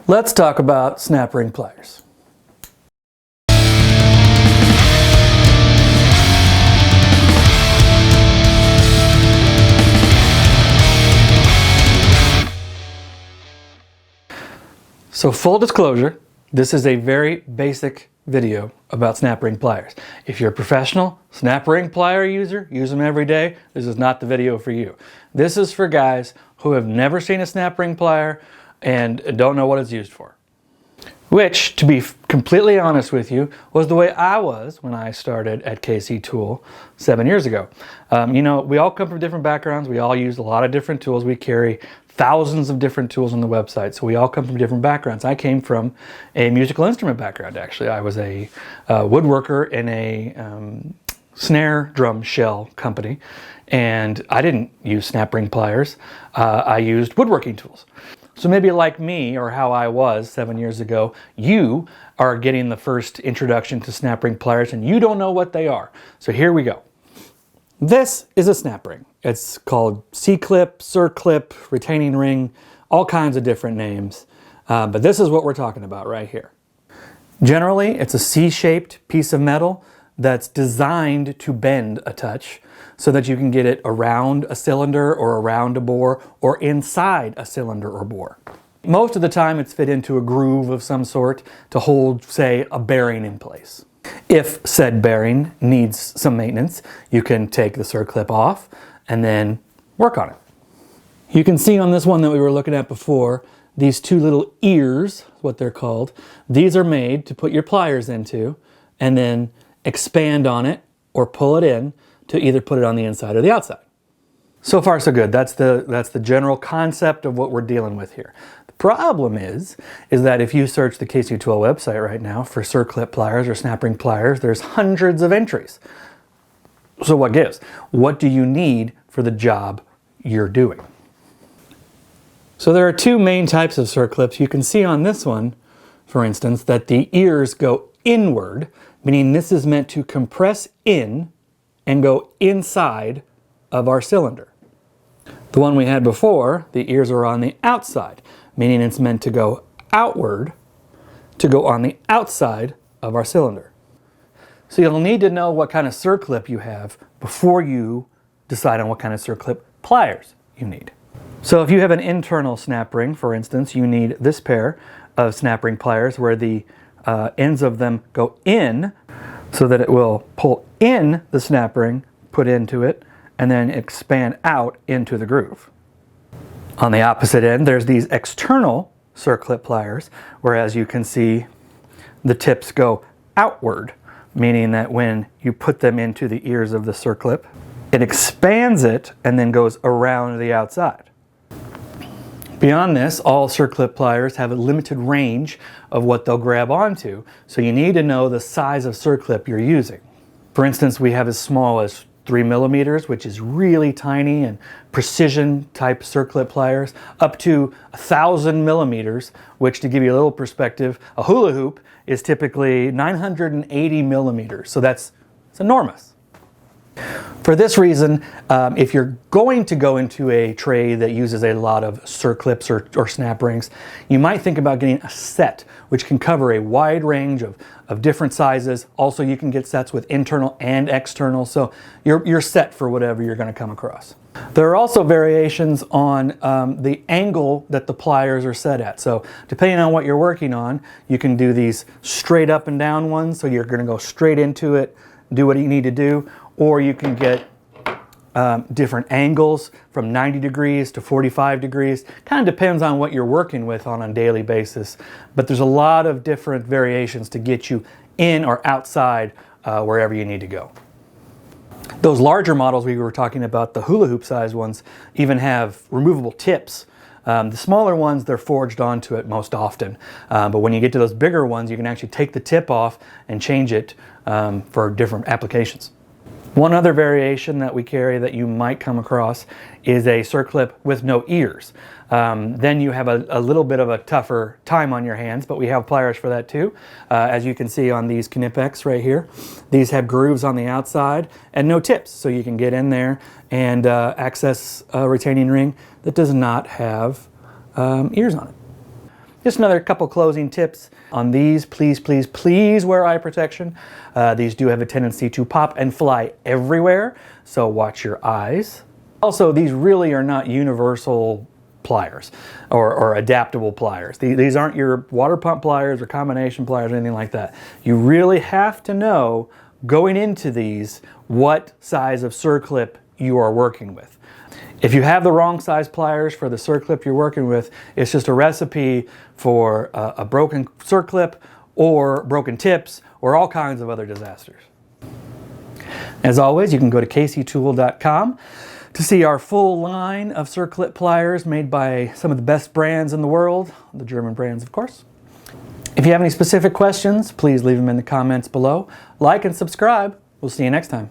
Let's talk about snap ring pliers. So full disclosure, this is a very basic video about snap ring pliers. If you're a professional snap ring plier user, use them every day, this is not the video for you. This is for guys who have never seen a snap ring plier and don't know what it's used for. Which, to be completely honest with you, was the way I was when I started at KC Tool 7 years ago. You know, we all come from different backgrounds, we all use a lot of different tools, we carry thousands of different tools on the website, so we all come from different backgrounds. I came from a musical instrument background, actually. I was a woodworker in a snare drum shell company, and I didn't use snap ring pliers. I used woodworking tools. So maybe like me, or how I was 7 years ago, you are getting the first introduction to snap ring pliers and you don't know what they are. So here we go. This is a snap ring. It's called C-clip, Circlip, retaining ring, all kinds of different names. But this is what we're talking about right here. Generally, it's a C-shaped piece of metal that's designed to bend a touch so that you can get it around a cylinder or around a bore or inside a cylinder or bore. Most of the time it's fit into a groove of some sort to hold, say, a bearing in place. If said bearing needs some maintenance, you can take the Circlip off and then work on it. You can see on this one that we were looking at before, these two little ears, what they're called, these are made to put your pliers into and then expand on it or pull it in to either put it on the inside or the outside. So far so good. That's the general concept of what we're dealing with here. The problem is that if you search the KC Tool website right now for Circlip pliers or snap ring pliers, there's hundreds of entries. So what gives? What do you need for the job you're doing? So there are two main types of Circlips. You can see on this one, for instance, that the ears go inward, meaning this is meant to compress in and go inside of our cylinder. The one we had before, the ears are on the outside, meaning it's meant to go outward to go on the outside of our cylinder. So you'll need to know what kind of Circlip you have before you decide on what kind of Circlip pliers you need. So if you have an internal snap ring, for instance, you need this pair of snap ring pliers where the ends of them go in so that it will pull in the snap ring, put into it, and then expand out into the groove. On the opposite end, there's these external Circlip pliers, whereas you can see the tips go outward, meaning that when you put them into the ears of the Circlip, it expands it and then goes around the outside. Beyond this, all Circlip pliers have a limited range of what they'll grab onto, so you need to know the size of Circlip you're using. For instance, we have as small as 3 millimeters, which is really tiny and precision type Circlip pliers, up to 1,000 millimeters, which, to give you a little perspective, a hula hoop is typically 980 millimeters, so it's enormous. For this reason, if you're going to go into a trade that uses a lot of Circlips or snap rings, you might think about getting a set which can cover a wide range of different sizes. Also, you can get sets with internal and external, so you're set for whatever you're going to come across. There are also variations on the angle that the pliers are set at. So depending on what you're working on, you can do these straight up and down ones, so you're going to go straight into it, do what you need to do, or you can get different angles from 90 degrees to 45 degrees. Kind of depends on what you're working with on a daily basis, but there's a lot of different variations to get you in or outside wherever you need to go. Those larger models we were talking about, the hula hoop size ones, even have removable tips. The smaller ones, they're forged onto it most often, but when you get to those bigger ones, you can actually take the tip off and change it for different applications. One other variation that we carry that you might come across is a Circlip with no ears. Then you have a little bit of a tougher time on your hands, but we have pliers for that too. As you can see on these Knipex right here, these have grooves on the outside and no tips, so you can get in there and access a retaining ring that does not have ears on it. Just another couple closing tips on these. Please, please, please wear eye protection. These do have a tendency to pop and fly everywhere, so watch your eyes. Also, these really are not universal pliers or adaptable pliers. These aren't your water pump pliers or combination pliers or anything like that. You really have to know going into these what size of circlip you are working with. If you have the wrong size pliers for the circlip you're working with, it's just a recipe for a broken circlip or broken tips or all kinds of other disasters. As always, you can go to kctool.com to see our full line of Circlip pliers made by some of the best brands in the world, the German brands, of course. If you have any specific questions, please leave them in the comments below. Like and subscribe. We'll see you next time.